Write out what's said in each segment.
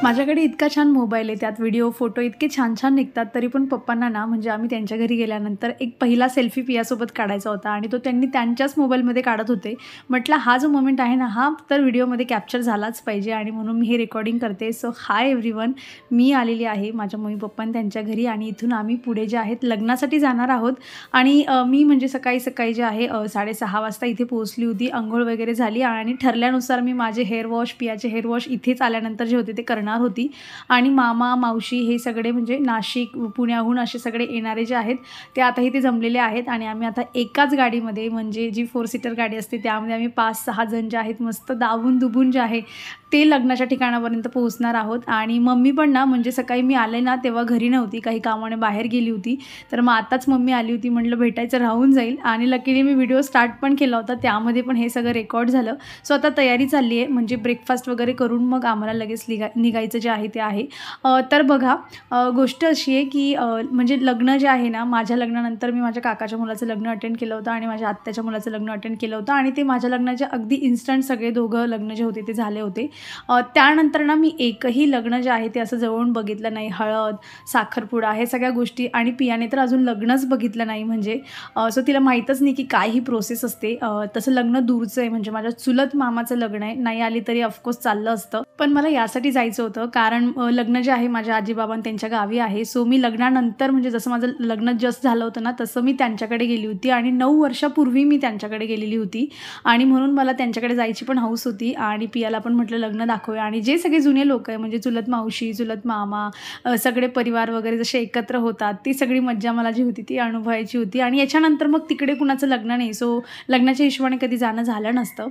माझ्याकडे इतका छान मोबाईल आहे, त्यात व्हिडिओ फोटो इतके छान छान निघतात, तरी पण पप्पांना ना म्हणजे आम्ही त्यांच्या घरी गेल्यानंतर एक पहिला सेल्फी पियासोबत काढायचा होता आणि तो त्यांनी त्यांच्याच मोबाईलमध्ये काढत होते. म्हटलं हा जो मोमेंट आहे ना, हा तर व्हिडिओमध्ये कॅप्चर झालाच पाहिजे आणि म्हणून मी हे रेकॉर्डिंग करते. सो हाय एव्हरीवन, मी आलेली आहे माझ्या मम्मी पप्पा त्यांच्या घरी आणि इथून आम्ही पुढे जे आहेत लग्नासाठी जाणार आहोत. आणि मी म्हणजे सकाळी जे आहे 6:30 वाजता इथे पोहोचली होती. अंघोळ वगैरे झाली आणि ठरल्यानुसार मी माझे हेअर वॉश, पियाचे हेअर वॉश इथेच आल्यानंतर जे होते ते करणार होती. आणि मामा मावशी हे सगळे म्हणजे नाशिक पुण्याहून असे सगळे येणारे जे आहेत ते आता इथे जमलेले आहेत. आणि आम्ही आता एकाच गाडीमध्ये म्हणजे जी 4 सीटर गाडी असते त्यामध्ये आम्ही 5-6 जण जे आहेत मस्त दाबून दुबून जे आहे ते लग्नाच्या ठिकाणापर्यंत पोहोचणार आहोत. आणि मम्मी पण ना म्हणजे सकाळी मी आले ना तेव्हा घरी नव्हती, काही कामाने बाहेर गेली होती. तर मग आताच मम्मी आली होती, म्हटलं भेटायचं राहून जाईल. आणि लकीली मी व्हिडिओ स्टार्ट पण केला होता, त्यामध्ये पण हे सगळं रेकॉर्ड झालं. सो आता तयारी चालली आहे, म्हणजे ब्रेकफास्ट वगैरे करून मग आम्हाला लगेच निघायचं जे आहे ते आहे. तर बघा गोष्ट अशी आहे की म्हणजे लग्न जे आहे ना, माझ्या लग्नानंतर मी माझ्या काकाच्या मुलाचं लग्न अटेंड केलं होतं आणि माझ्या आत्याच्या मुलाचं लग्न अटेंड केलं होतं. आणि ते माझ्या लग्नाच्या अगदी इन्स्टंट सगळे दोघं लग्न जे होते ते झाले होते. त्यानंतर ना मी एकही लग्न जे आहे ते असं जवळून बघितलं नाही. हळद, साखरपुडा हे सगळ्या गोष्टी, आणि पियाने तर अजून लग्नच बघितलं नाही. म्हणजे सो तिला माहीतच नाही की काय ही प्रोसेस असते. तसं लग्न दूरचं आहे, म्हणजे माझ्या चुलत मामाचं लग्न आहे. नाही आली तरी ऑफकोर्स चाललं असतं, पण मला यासाठी जायचं होतं कारण लग्न जे आहे माझ्या आजीबाबां त्यांच्या गावी आहे. सो मी लग्नानंतर म्हणजे जसं माझं लग्न जस्ट झालं होतं ना तसं मी त्यांच्याकडे गेली होती आणि 9 वर्षापूर्वी मी त्यांच्याकडे गेलेली होती. आणि म्हणून मला त्यांच्याकडे जायची पण हौस होती. आणि पियाला पण म्हटलं लग्न दाखवूया. आणि जे सगळे जुने लोक आहे म्हणजे चुलत मावशी, चुलत मामा, सगळे परिवार वगैरे जसे एकत्र होतात ती सगळी मज्जा मला जी होती ती अनुभवायची होती. आणि याच्यानंतर मग तिकडे कुणाचं लग्न नाही, सो लग्नाच्या हिशोबाने कधी जाणं झालं नसतं.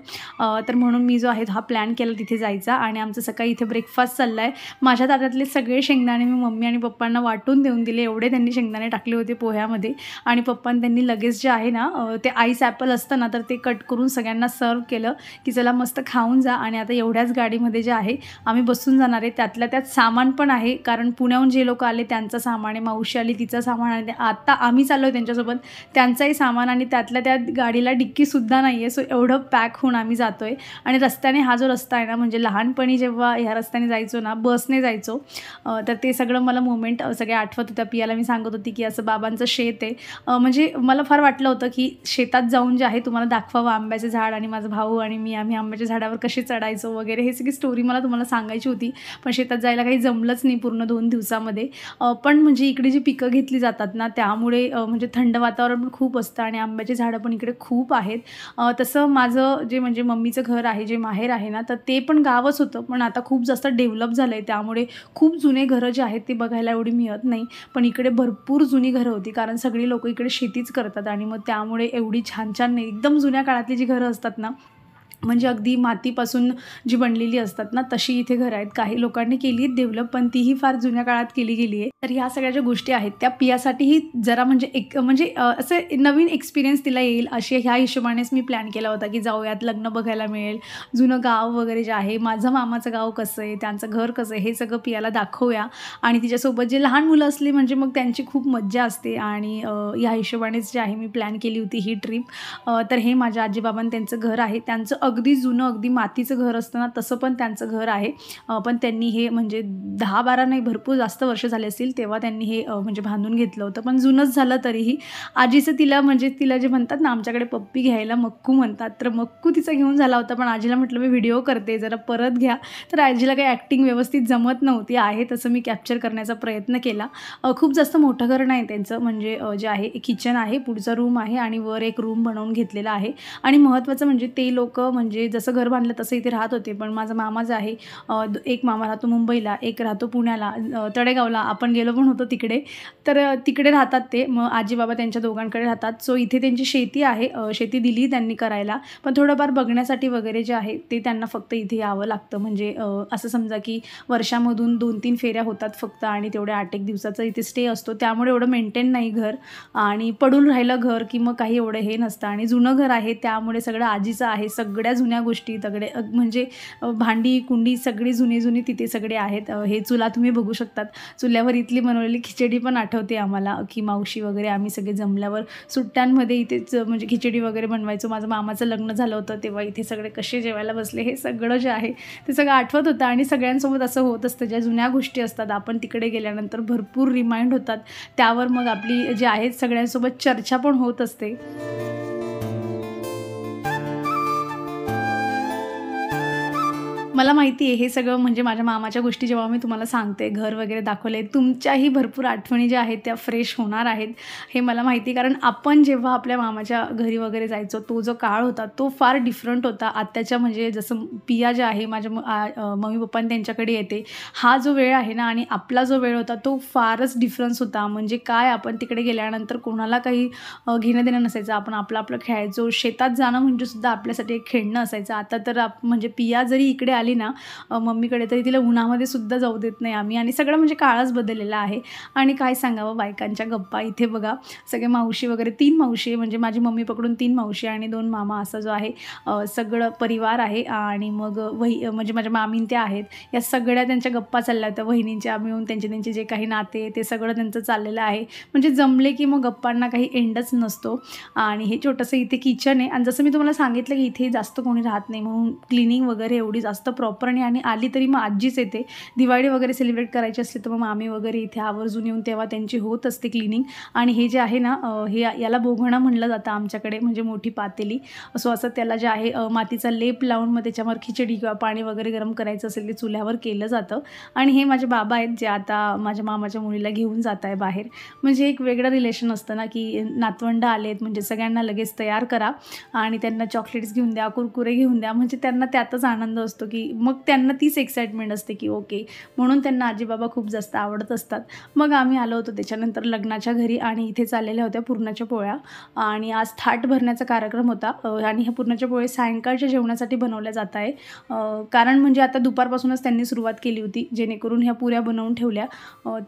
तर म्हणून मी जो आहे हा प्लॅन केला तिथे जायचा. आणि आमचं सकाळी इथे ब्रेकफास्ट चालला आहे. माझ्या ताटातले सगळे शेंगदाणे मी मम्मी आणि पप्पांना वाटून देऊन दिले, एवढे त्यांनी शेंगदाणे टाकले होते पोह्यामध्ये. आणि पप्पांनी त्यांनी लगेच जे आहे ना ते आईस ॲपल असतं ना तर ते कट करून सगळ्यांना सर्व केलं की चला मस्त खाऊन जा. आणि आता एवढ्याच गाडीमध्ये जे आहे आम्ही बसून जाणार आहे. त्यातल्या त्यात सामान पण आहे, कारण पुण्याहून जे लोक आले त्यांचं सामान आहे, मावशी आली तिचं सामान आहे, आता आम्ही चाललो आहे त्यांच्यासोबत त्यांचंही सामान. आणि त्यातल्या त्यात गाडीला डिक्कीसुद्धा नाही आहे. सो एवढं पॅक होऊन आम्ही जातो आहे. आणि रस्त्याने हा जो रस्ता आहे ना, म्हणजे लहानपणी जेव्हा ह्या रस्त्याने जायचो ना, बसने जायचो, तर ते सगळं मला मोमेंट सगळे आठवत होत्या. पियाला मी सांगत होती की असं बाबांचं शेत आहे. म्हणजे मला फार वाटलं होतं की शेतात जाऊन जे आहे तुम्हाला दाखवावं आंब्याचे झाड, आणि माझा भाऊ आणि मी आम्ही आंब्याच्या झाडावर कसे चढायचो वगैरे हे सगळी स्टोरी मला तुम्हाला सांगायची होती. पण शेतात जायला काही जमलंच नाही पूर्ण 2 दिवसामध्ये. पण म्हणजे इकडे जी पिकं घेतली जातात ना त्यामुळे म्हणजे थंड वातावरण पण खूप असतं आणि आंब्याची झाडं पण इकडे खूप आहेत. तसं माझं जे म्हणजे मम्मीचं घर आहे, जे माहेर आहे ना, तर ते पण गावच होतं, पण आता खूप जास्त डेव्हलप झालं आहे. त्यामुळे खूप जुने घरं जे आहेत ते बघायला एवढी मिळत नाही. पण इकडे भरपूर जुनी घरं होती, कारण सगळी लोकं इकडे शेतीच करतात. आणि मग त्यामुळे एवढी छान छान एकदम जुन्या काळातली जी घरं असतात ना, म्हणजे अगदी मातीपासून जी बनलेली असतात ना तशी इथे घरं आहेत. काही लोकांनी केली आहेत डेव्हलप, पण तीही फार जुन्या काळात केली गेली आहे. तर ह्या सगळ्या ज्या गोष्टी आहेत त्या पियासाठीही जरा म्हणजे एक म्हणजे असं नवीन एक्सपिरियन्स तिला येईल अशी ह्या हिशोबानेच मी प्लॅन केला होता की जाऊयात, लग्न बघायला मिळेल, जुनं गाव वगैरे जे आहे, माझं मामाचं गाव कसं आहे, त्यांचं घर कसं आहे, हे सगळं पियाला दाखवूया. आणि तिच्यासोबत जे लहान मुलं असली म्हणजे मग त्यांची खूप मज्जा असते. आणि ह्या हिशोबानेच जे आहे मी प्लॅन केली होती ही ट्रिप. तर हे माझ्या आजीबाबां त्यांचं घर आहे. त्यांचं अगदी जुनं अगदी मातीचं घर असतं ना तसं पण त्यांचं घर आहे. पण त्यांनी हे म्हणजे 10-12 नाही भरपूर जास्त वर्ष झाले असतील तेव्हा त्यांनी हे म्हणजे बांधून घेतलं होतं. पण जुनंच झालं तरीही आजीचं तिला म्हणजे तिला जे म्हणतात ना आमच्याकडे पप्पी घ्यायला मक्कू म्हणतात, तर मक्कू तिचा घेऊन झाला होता. पण आजीला म्हटलं मी व्हिडिओ करते जरा परत घ्या. तर आजीला काही ॲक्टिंग व्यवस्थित जमत नव्हती. आहे तसं मी कॅप्चर करण्याचा प्रयत्न केला. खूप जास्त मोठं घर नाही त्यांचं, म्हणजे जे आहे किचन आहे, पुढचा रूम आहे आणि वर एक रूम बनवून घेतलेला आहे. आणि महत्त्वाचं म्हणजे ते लोक म्हणजे जसं घर बांधलं तसं इथे राहत होते. पण माझा मामा जो आहे एक मामा राहतो मुंबईला, एक राहतो पुण्याला, तळेगावला आपण गेलो पण होतो तिकडे. तर तिकडे राहतात ते. मग आजी-बाबा त्यांच्या दोघांकडे राहतात. सो इथे त्यांची शेती आहे. शेती दिली त्यांनी करायला. पण थोडंफार बघण्यासाठी वगैरे जे आहे ते त्यांना फक्त इथे यावं लागतं. म्हणजे असं समजा की वर्षामधून 2-3 फेऱ्या होतात फक्त आणि तेवढ्या 8 एक दिवसाचा इथे स्टे असतो. त्यामुळे एवढं मेंटेन नाही घर आणि पडून राहिलं घर की मग काही एवढं हे नसतं आणि जुनं घर आहे त्यामुळे सगळं आजीचं आहे. सगळ्या जुन्या गोष्टी सगळे म्हणजे भांडी, कुंडी सगळी जुनी तिथे सगळे आहेत. हे चुला तुम्ही बघू शकतात. चुल्यावर इथली बनवलेली खिचडी पण आठवते आम्हाला की मावशी वगैरे आम्ही सगळे जमल्यावर सुट्ट्यांमध्ये इथेच म्हणजे खिचडी वगैरे बनवायचो. माझं मामाचं लग्न झालं होतं तेव्हा इथे सगळे कसे जेवायला बसले हे सगळं जे आहे ते सगळं आठवत होतं आणि सगळ्यांसोबत असं होत असतं. ज्या जुन्या गोष्टी असतात आपण तिकडे गेल्यानंतर भरपूर रिमाइंड होतात. त्यावर मग आपली जे आहेत सगळ्यांसोबत चर्चा पण होत असते. मला माहिती आहे हे सगळं म्हणजे माझ्या मामाच्या गोष्टी जेव्हा मी तुम्हाला सांगते, घर वगैरे दाखवले, तुमच्याही भरपूर आठवणी ज्या आहेत त्या फ्रेश होणार आहेत, हे मला माहिती आहे. कारण आपण जेव्हा आपल्या मामाच्या घरी वगैरे जायचो, तो जो काळ होता तो फार डिफरंट होता. आत्ताच्या म्हणजे जसं पिया जे आहे माझ्या मम्मी-पप्पा त्यांच्याकडे येते, हा जो वेळ आहे ना आणि आपला जो वेळ होता तो फारच डिफरन्स होता. म्हणजे काय आपण तिकडे गेल्यानंतर कोणाला काही घेणं-देणं नसायचं. आपण आपलं खेळायचो. शेतात जाणं म्हणजे सुद्धा आपल्यासाठी एक खेळणं असायचं. आता तर म्हणजे पिया जरी इकडे आली ना मम्मीकडे तरी तिला उन्हामध्ये सुद्धा जाऊ देत नाही आम्ही आणि सगळं म्हणजे काळच बदललेला आहे. आणि काय सांगावं बायकांच्या गप्पा इथे बघा सगळे मावशी वगैरे 3 मावशी म्हणजे माझी मम्मी पकडून 3 मावशी आणि 2 मामा असा जो आहे सगळं परिवार आहे. आणि मग म्हणजे माझ्या मामीन त्या आहेत. या सगळ्या त्यांच्या गप्पा चालल्या होत्या वहिनींच्या मिळून त्यांचे जे काही नाते ते सगळं त्यांचं चाललेलं आहे. म्हणजे जमले की मग गप्पांना काही एंडच नसतो. आणि हे छोटंसं इथे किचन आहे आणि जसं मी तुम्हाला सांगितलं की इथे जास्त कोणी राहत नाही म्हणून क्लिनिंग वगैरे एवढी जास्त प्रॉपर नाही आणि आली तरी मग आजीच येते. दिवाळी वगैरे सेलिब्रेट करायची असली तर मग मामी वगैरे इथे आवर्जून येऊन तेव्हा त्यांची होत असते क्लिनिंग. आणि हे जे आहे ना हे याला बोघणं म्हणलं जातं आमच्याकडे म्हणजे मोठी पातेली. सो असं त्याला जे आहे मातीचा लेप लावून मग त्याच्यावर खिचडी किंवा पाणी वगैरे गरम करायचं असेल ते चुल्यावर केलं जातं. आणि हे माझे बाबा आहेत जे आता माझ्या मामाच्या मुलीला घेऊन जात आहे बाहेर. म्हणजे एक वेगळं रिलेशन असतं ना की नातवंड आलेत म्हणजे सगळ्यांना लगेच तयार करा आणि त्यांना चॉकलेट्स घेऊन द्या, कुरकुरे घेऊन द्या. म्हणजे त्यांना त्यातच आनंद असतो की मग त्यांना तीच एक्साइटमेंट असते की ओके म्हणून त्यांना आजीबाबा खूप जास्त आवडत असतात. मग आम्ही आलो होतो त्याच्यानंतर लग्नाच्या घरी आणि इथे चाललेल्या होत्या पुरणाच्या पोळ्या आणि आज थाट भरण्याचा कार्यक्रम होता. आणि ह्या पुरणाच्या पोळ्या सायंकाळच्या जेवणासाठी बनवल्या जात आहे. कारण म्हणजे आता दुपारपासूनच त्यांनी सुरुवात केली होती जेणेकरून ह्या पुऱ्या बनवून ठेवल्या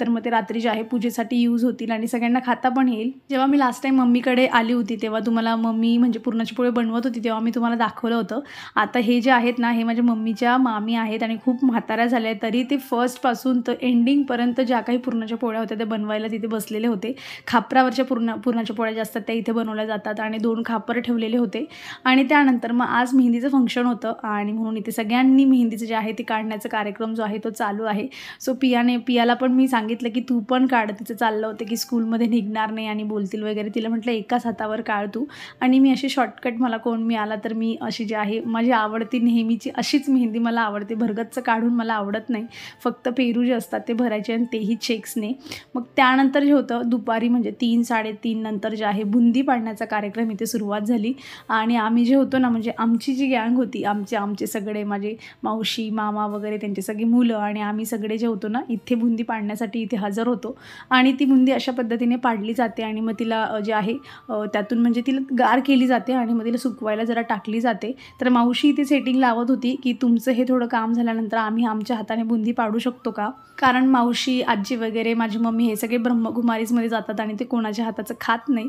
तर मग ते रात्री जे आहे पूजेसाठी यूज होतील आणि सगळ्यांना खाता पण येईल. जेव्हा मी लास्ट टाईम मम्मीकडे आली होती तेव्हा तुम्हाला मम्मी म्हणजे पुरणाची पोळी बनवत होती तेव्हा मी तुम्हाला दाखवलं होतं. आता हे जे आहेत ना हे माझ्या मम्मीच्या मामी आहेत आणि खूप म्हाताऱ्या झाल्या तरी ते फर्स्टपासून तर एंडिंगपर्यंत ज्या काही पुरणाच्या पोळ्या होत्या त्या बनवायला तिथे बसलेले होते. खापरावरच्या पुरणाच्या पोळ्या ज्या असतात त्या इथे बनवल्या जातात आणि 2 खापर ठेवलेले होते. आणि त्यानंतर मग आज मेहंदीचं फंक्शन होतं आणि म्हणून इथे सगळ्यांनी मेहंदीचं जे आहे ते काढण्याचा कार्यक्रम जो आहे तो चालू आहे. सो पियाला पण मी सांगितलं की तू पण काढ. तिचं चाललं होतं की स्कूलमध्ये निघणार नाही आणि बोलतील वगैरे. तिला म्हटलं एकाच हातावर काढ तू. आणि मी अशी शॉर्टकट मला कोण मिळाला तर मी अशी जी आहे माझी आवडती नेहमीची अशीच मेहंदी मला आवडते. भरगतचं काढून मला आवडत नाही. फक्त पेरू जे असतात ते भरायचे आणि तेही चेक्सने. मग त्यानंतर जे होतं दुपारी म्हणजे 3-3:30 नंतर जे आहे बुंदी पाडण्याचा कार्यक्रम इथे सुरुवात झाली. आणि आम्ही जे होतो ना म्हणजे आमची जी गँग होती आमचे सगळे माझे मावशी मामा वगैरे त्यांची सगळी मुलं आणि आम्ही सगळे जे होतो ना इथे बुंदी पाडण्यासाठी इथे हजर होतो. आणि ती बुंदी अशा पद्धतीने पाडली जाते आणि मग तिला जे आहे त्यातून म्हणजे तिला गार केली जाते आणि मग तिला सुकवायला जरा टाकली जाते. तर मावशी इथे सेटिंग लावत होती की तुमचं हे थोडं काम झाल्यानंतर आम्ही आमच्या हाताने बुंदी पाडू शकतो का. कारण मावशी आजी वगैरे माझी मम्मी हे सगळे ब्रह्मकुमारीजमध्ये जातात आणि ते कोणाच्या हाताचं खात नाही.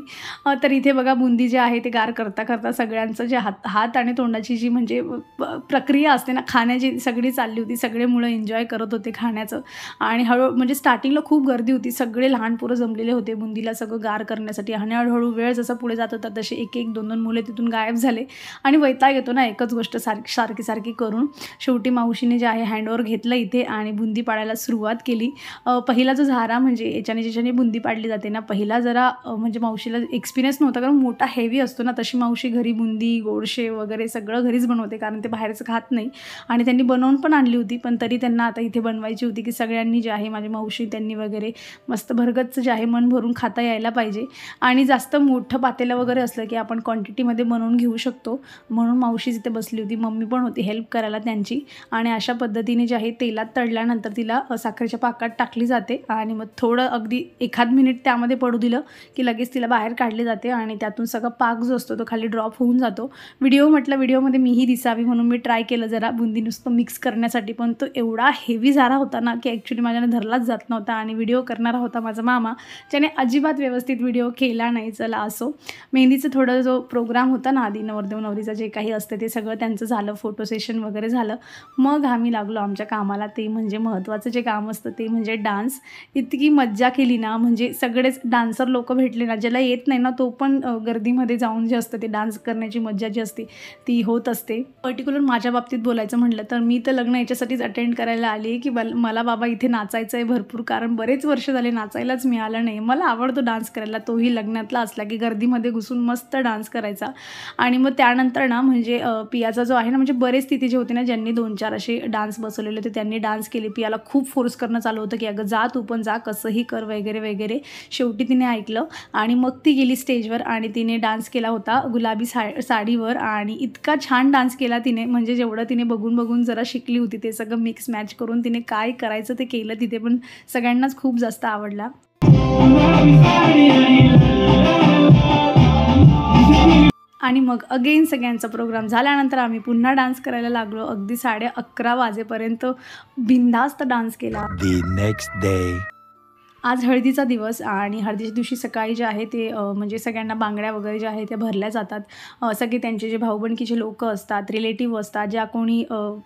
तर इथे बघा बुंदी जे आहे ते गार करता सगळ्यांचं जे हात आणि तोंडाची जी म्हणजे प्रक्रिया असते ना खाण्याची सगळी चालली होती. सगळे मुलं एन्जॉय करत होते खाण्याचं. आणि म्हणजे स्टार्टिंगला खूप गर्दी होती. सगळे लहान पोरं जमलेले होते बुंदीला सगळं गार करण्यासाठी. आणि हळूहळू वेळ जसा पुढे जात होता तसे 1-1, 2-2 मुले तिथून गायब झाले. आणि वैताग येतो ना एकच गोष्ट सारखी करून. शेवटी मावशीने जे आहे हँडओव्हर घेतलं इथे आणि बुंदी पाडायला सुरुवात केली. पहिला जो झारा म्हणजे ज्याच्याने बुंदी पाडली जाते ना, पहिला जरा म्हणजे मावशीला एक्सपिरियन्स नव्हता, कारण मोठा हेवी असतो ना. तशी मावशी घरी बुंदी, गोडशे वगैरे सगळं घरीच बनवते, कारण ते बाहेरचं खात नाही आणि त्यांनी बनवून पण आणली होती. पण तरी त्यांना आता इथे बनवायची होती की सगळ्यांनी जे आहे माझी मावशी त्यांनी वगैरे मस्त भरगतचं जे आहे मन भरून खाता यायला पाहिजे. आणि जास्त मोठं पातेलं वगैरे असलं की आपण क्वांटिटीमध्ये बनवून घेऊ शकतो, म्हणून मावशी तिथे बसली होती. मम्मी पण होती हेल्प करायला त्यांची. आणि अशा पद्धतीने जे आहे तेलात तळल्यानंतर तिला साखरेच्या पाकात टाकली जाते आणि मग थोडं अगदी एखाद मिनिट त्यामध्ये पडू दिलं की लगेच तिला बाहेर काढली जाते आणि त्यातून सगळा पाक जो असतो तो खाली ड्रॉप होऊन जातो. व्हिडिओमध्ये मीही दिसावी म्हणून मी ट्राय केलं जरा बुंदी नुसतं मिक्स करण्यासाठी, पण तो एवढा हेवी झारा होता ना की ॲक्च्युली माझ्याने धरलाच जात नव्हता. आणि व्हिडिओ करणारा होता माझा मामा, ज्याने अजिबात व्यवस्थित व्हिडिओ केला नाही. चला असो, मेहंदीचं थोडं जो प्रोग्राम होता ना आधी नवरदेव नवरीचं जे काही असतं ते सगळं त्यांचं झालं, फोटो सेशन वगैरे झालं. मग आम्ही लागलो आमच्या कामाला, ते म्हणजे महत्त्वाचं जे काम असतं ते म्हणजे डान्स. इतकी मज्जा केली ना, म्हणजे सगळेच डान्सर लोक भेटले ना, ज्याला येत नाही ना तो पण गर्दीमध्ये जाऊन जे असतं ते डान्स करण्याची मज्जा जी असते ती होत असते. पर्टिक्युलर माझ्या बाबतीत बोलायचं म्हटलं तर मी तर लग्न याच्यासाठीच अटेंड करायला आली की मला बाबा इथे नाचायचं आहे भरपूर, कारण बरेच वर्ष झाले नाचायलाच मिळालं नाही. मला आवडतो डान्स करायला, तोही लग्नातला असला की गर्दीमध्ये घुसून मस्त डान्स करायचा. आणि मग त्यानंतर ना म्हणजे पियाचा जो आहे ना, म्हणजे बरेच तिथे जे होते ना ज्यांनी 2-4 असे डान्स बसवलेले होते त्यांनी डान्स केले. पियाला खूप फोर्स करणं चालू होतं की अगं जा तू पण जा, कसंही कर वगैरे वगैरे. शेवटी तिने ऐकलं आणि मग ती गेली स्टेजवर आणि तिने डान्स केला होता गुलाबी साडीवर. आणि इतका छान डान्स केला तिने, म्हणजे जेवढं तिने बघून जरा शिकली होती ते सगळं मिक्स मॅच करून तिने काय करायचं ते केलं तिथे, पण सगळ्यांनाच खूप जास्त आवडला. आणि मग अगेन सगळ्यांचा प्रोग्राम झाल्यानंतर आम्ही पुन्हा डान्स करायला लागलो. अगदी 11:30 वाजेपर्यंत बिनधास्त डान्स केला. नेक्स्ट डे आज हळदीचा दिवस आणि हळदीच्या दिवशी सकाळी जे आहे ते म्हणजे सगळ्यांना बांगड्या वगैरे ज्या आहेत त्या भरल्या जातात. सगळे त्यांचे जे भाऊबंदकीचे लोक असतात, रिलेटिव्ह असतात, ज्या कोणी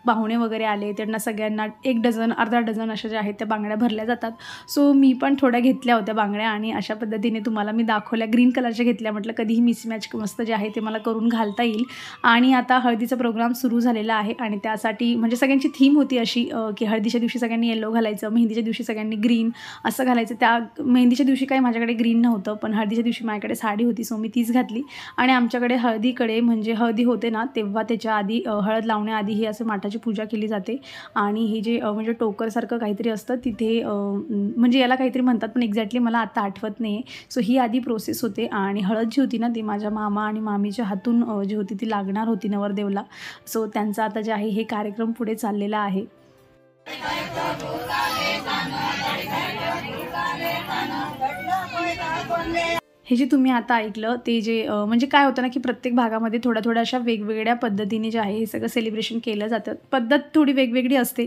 पाहुणे वगैरे आले त्यांना सगळ्यांना 1 डझन अर्धा डझन अशा ज्या आहेत त्या बांगड्या भरल्या जातात. सो मी पण थोड्या घेतल्या होत्या बांगड्या आणि अशा पद्धतीने तुम्हाला मी दाखवल्या. ग्रीन कलरच्या घेतल्या, म्हटलं कधीही मिसमॅच मस्त जे आहे ते मला करून घालता येईल. आणि आता हळदीचा प्रोग्राम सुरू झालेला आहे आणि त्यासाठी म्हणजे सगळ्यांची थीम होती अशी की हळदीच्या दिवशी सगळ्यांनी येलो घालायचं, मेहंदीच्या दिवशी सगळ्यांनी ग्रीन असं घालायचं. त्या मेहंदीच्या दिवशी काही माझ्याकडे ग्रीन नव्हतं, पण हळदीच्या दिवशी माझ्याकडे साडी होती सो मी तीच घातली. आणि आमच्याकडे हळदीकडे म्हणजे हळदी होते ना तेव्हा त्याच्या आधी हळद लावण्याआधी ही असं माठाची पूजा केली जाते. आणि हे जे म्हणजे टोकरसारखं काहीतरी असतं तिथे म्हणजे याला काहीतरी म्हणतात पण एक्झॅक्टली मला आता आठवत नाही. सो ही आधी प्रोसेस होते आणि हळद जी होती ना ती माझ्या मामा आणि मामीच्या हातून जी होती ती लागणार होती नवरदेवला. सो त्यांचा आता जे आहे हे कार्यक्रम पुढे चाललेला आहे. हे जे तुम्ही आता ऐकलं ते जे म्हणजे काय होतं ना की प्रत्येक भागामध्ये थोड्या अशा वेगवेगळ्या पद्धतीने जे आहे हे सगळं सेलिब्रेशन केलं जातं. पद्धत थोडी वेगवेगळी असते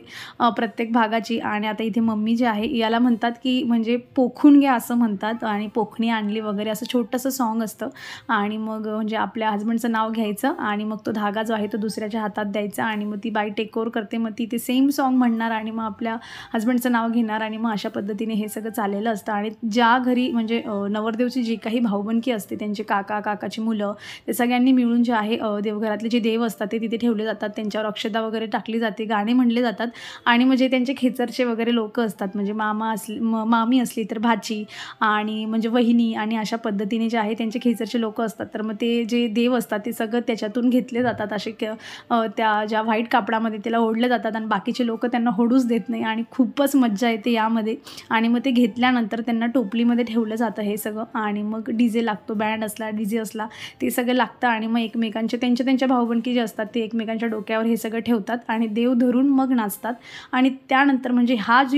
प्रत्येक भागाची. आणि आता इथे मम्मी जे आहे याला म्हणतात की म्हणजे पोखून घ्या असं म्हणतात आणि पोखणी आणली वगैरे असं छोटंसं सॉन्ग असतं. आणि मग म्हणजे आपल्या हजबंडचं नाव घ्यायचं आणि मग तो धागा जो आहे तो दुसऱ्याच्या हातात द्यायचा आणि मग ती बाई टेक ओव्हर करते, मग ती ते सेम सॉन्ग म्हणणार आणि मग आपल्या हजबंडचं नाव घेणार आणि मग अशा पद्धतीने हे सगळं चाललेलं असतं. आणि ज्या घरी म्हणजे नवरदेवची जी काही भाऊबंदकी असते त्यांचे काकाची मुलं ते सगळ्यांनी मिळून जे आहे देवघरातले जे देव असतात ते तिथे ठेवले जातात, त्यांच्यावर अक्षता वगैरे टाकली जाते, गाणे म्हणले जातात. आणि म्हणजे त्यांचे खेचरचे वगैरे लोक असतात, म्हणजे मामी असली तर भाची आणि म्हणजे वहिनी आणि अशा पद्धतीने जे आहे त्यांचे खेचरचे लोक असतात. तर मग ते जे देव असतात ते सगळं त्याच्यातून घेतले जातात असे त्या ज्या व्हाईट कापडामध्ये त्याला ओढले जातात आणि बाकीचे लोक त्यांना होडूच देत नाही आणि खूपच मज्जा येते यामध्ये. आणि मग ते घेतल्यानंतर त्यांना टोपलीमध्ये ठेवलं जातं हे सगळं. आणि मग डीजे लागतो, बँड असला डीजे असला ते सगळं लागतं. आणि मग एकमेकांचे त्यांच्या भाऊबंदकी जे असतात ते एकमेकांच्या डोक्यावर हे सगळं ठेवतात आणि देव धरून मग नाचतात. आणि त्यानंतर म्हणजे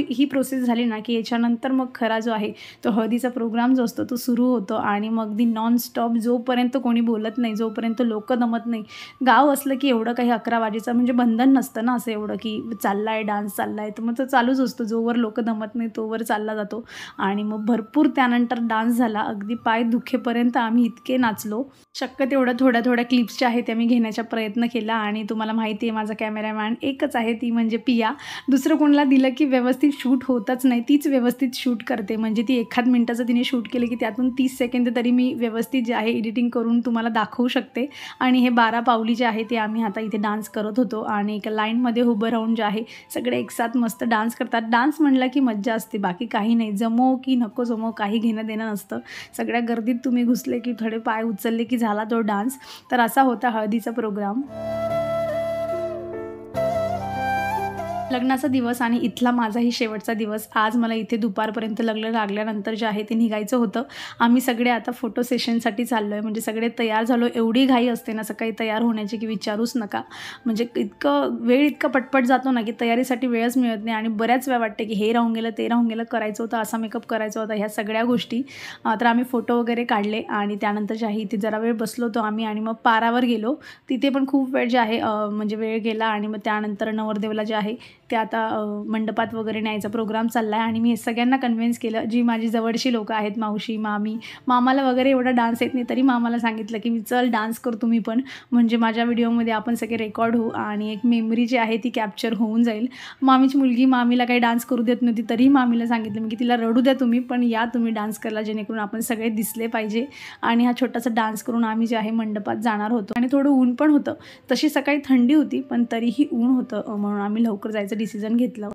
ही प्रोसेस झाली ना की याच्यानंतर मग खरा जो आहे तो हळदीचा प्रोग्राम जो असतो तो सुरू होतो. आणि मग दी नॉनस्टॉप जोपर्यंत कोणी बोलत नाही, जोपर्यंत लोक दमत नाही. गाव असलं की एवढं काही 11 वाजेचं म्हणजे बंधन नसतं ना असं एवढं की चाललाय डान्स चाललाय, तर मग तो चालूच असतो, जोवर लोक दमत नाही तोवर चालला जातो. आणि मग भरपूर त्यानंतर डान्स झाला, अगदी पाय दुखेपर्यंत आम्ही इतके नाचलो. शक्य तेवढं थोड्या क्लिप्स ज्या आहेत त्या मी घेण्याचा प्रयत्न केला आणि तुम्हाला माहिती आहे माझा कॅमेरामॅन एकच आहे, ती म्हणजे पिया. दुसरं कोणाला दिलं की व्यवस्थित शूट होतच नाही, तीच व्यवस्थित शूट करते. म्हणजे ती 1 मिनिटाचं तिने शूट केलं की त्यातून 30 सेकंद तरी मी व्यवस्थित जे आहे एडिटिंग करून तुम्हाला दाखवू शकते. आणि हे 12 पावली जे आहे ते आम्ही आता इथे डान्स करत होतो आणि एका लाईनमध्ये उभं राहून जे आहे सगळे एकसाथ मस्त डान्स करतात. डान्स म्हणला की मज्जा असते, बाकी काही नाही. जमो की नको जमो काही घेणं देणं नसतं. सगळ्या गर्दीत तुम्ही घुसले की थोडे पाय उचलले की झाला तो डान्स. तर असा होता हळदीचा प्रोग्राम. लग्नाचा दिवस आणि इथला माझाही शेवटचा दिवस. आज मला इथे दुपारपर्यंत लग्न लागल्यानंतर जे आहे ते निघायचं होतं. आम्ही सगळे आता फोटो सेशनसाठी चाललो आहे. म्हणजे सगळे तयार झालो. एवढी घाई असते ना सकाळी तयार होण्याची की विचारूच नका. म्हणजे इतका पटपट जातो ना की तयारीसाठी वेळच मिळत नाही आणि बऱ्याच वेळा वाटते की हे राहून गेलं, ते राहून गेलं, करायचं होतं, असा मेकअप करायचा होता, ह्या सगळ्या गोष्टी. तर आम्ही फोटो वगैरे काढले आणि त्यानंतर जे आहे इथे जरा वेळ बसलो होतो आम्ही आणि मग पारावर गेलो. तिथे पण खूप वेळ जे आहे म्हणजे वेळ गेला आणि मग त्यानंतर नवरदेवला जे आहे ते आता मंडपात वगैरे न्यायचा प्रोग्राम चालला आहे. आणि मी हे सगळ्यांना कन्व्हिन्स केलं, जी माझी जवळची लोकं आहेत, मावशी, मामी. मामाला वगैरे एवढा डान्स येत नाही, तरी मामाला सांगितलं की मी चल डान्स कर तुम्ही पण, म्हणजे माझ्या व्हिडिओमध्ये आपण सगळे रेकॉर्ड होऊ आणि एक मेमरी जी आहे ती कॅप्चर होऊन जाईल. मामीची मुलगी मामीला काही डान्स करू देत नव्हती, तरी मामीला सांगितलं मी की तिला रडू द्या तुम्ही, पण या तुम्ही डान्स करायला, जेणेकरून आपण सगळे दिसले पाहिजे. आणि हा छोटासा डान्स करून आम्ही जे आहे मंडपात जाणार होतो. आणि थोडं ऊन पण होतं. तशी सकाळी थंडी होती पण तरीही ऊन होतं, म्हणून आम्ही लवकर जायचं डिसिजन घेतलं.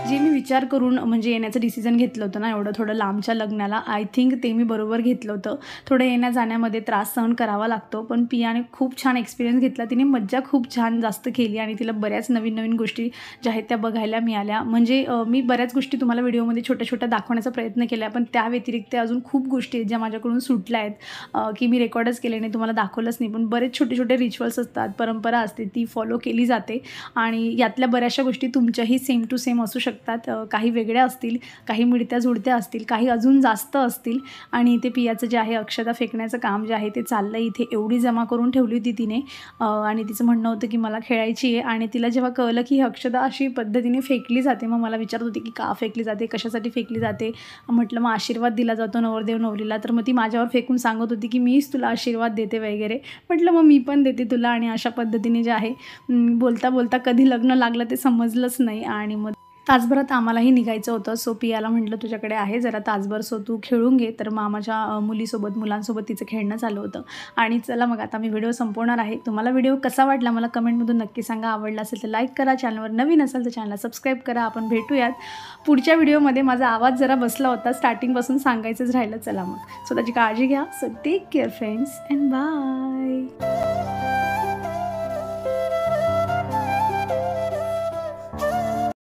जे मी विचार करून म्हणजे येण्याचं डिसिजन घेतलं होतं ना, एवढं थोडं लांबच्या लग्नाला, आय थिंक ते मी बरोबर घेतलं होतं. थोडं येण्या जाण्यामध्ये त्रास सहन करावा लागतो, पण पियाने खूप छान एक्सपिरियन्स घेतला. तिने मज्जा खूप छान जास्त केली आणि तिला बऱ्याच नवीन गोष्टी ज्या आहेत त्या बघायला मिळाल्या. म्हणजे मी बऱ्याच गोष्टी तुम्हाला व्हिडिओमध्ये छोट्या दाखवण्याचा प्रयत्न केला, पण त्या व्यतिरिक्त अजून खूप गोष्टी आहेत ज्या माझ्याकडून सुटल्या आहेत की मी रेकॉर्डच केले नाही, तुम्हाला दाखवलंच नाही. पण बरेच छोटे रिच्युअल्स असतात, परंपरा असते, ती फॉलो केली जाते आणि यातल्या बऱ्याचशा गोष्टी तुमच्याही सेम टू सेम असू शकतात. काही वेगळ्या असतील, काही मिळत्या जुळत्या असतील, काही अजून जास्त असतील. आणि इथे पियाचं जे आहे अक्षता फेकण्याचं काम जे आहे ते चाललं. इथे एवढी जमा करून ठेवली होती तिने आणि तिचं म्हणणं होतं की मला खेळायची आहे. आणि तिला जेव्हा कळलं की ही अक्षता अशी पद्धतीने फेकली जाते, मग मला विचारत होती की का फेकली जाते, कशासाठी फेकली जाते. म्हटलं मग आशीर्वाद दिला जातो नवरदेव नवरीला, तर मग ती माझ्यावर फेकून सांगत होती की मीच तुला आशीर्वाद देते वगैरे. म्हटलं मग मी पण देते तुला. आणि अशा पद्धतीने जे आहे बोलता कधी लग्न लागलं ते समजलंच नाही. आणि मग तासभरात आम्हालाही निघायचं होतं. सो पियाला म्हटलं तुझ्याकडे आहे जरा तासभर, सो तू खेळून घे. तर मामाच्या मुलांसोबत तिचं खेळणं चालू होतं. आणि चला मग आता मी व्हिडिओ संपवणार आहे. तुम्हाला व्हिडिओ कसा वाटला मला कमेंटमधून नक्की सांगा. आवडला असेल तर लाईक करा, चॅनलवर नवीन असेल तर चॅनलला सबस्क्राईब करा. आपण भेटूयात पुढच्या व्हिडिओमध्ये. माझा आवाज जरा बसला होता, स्टार्टिंगपासून सांगायचंच राहिलं. चला मग स्वतःची काळजी घ्या. So take care friends and bye.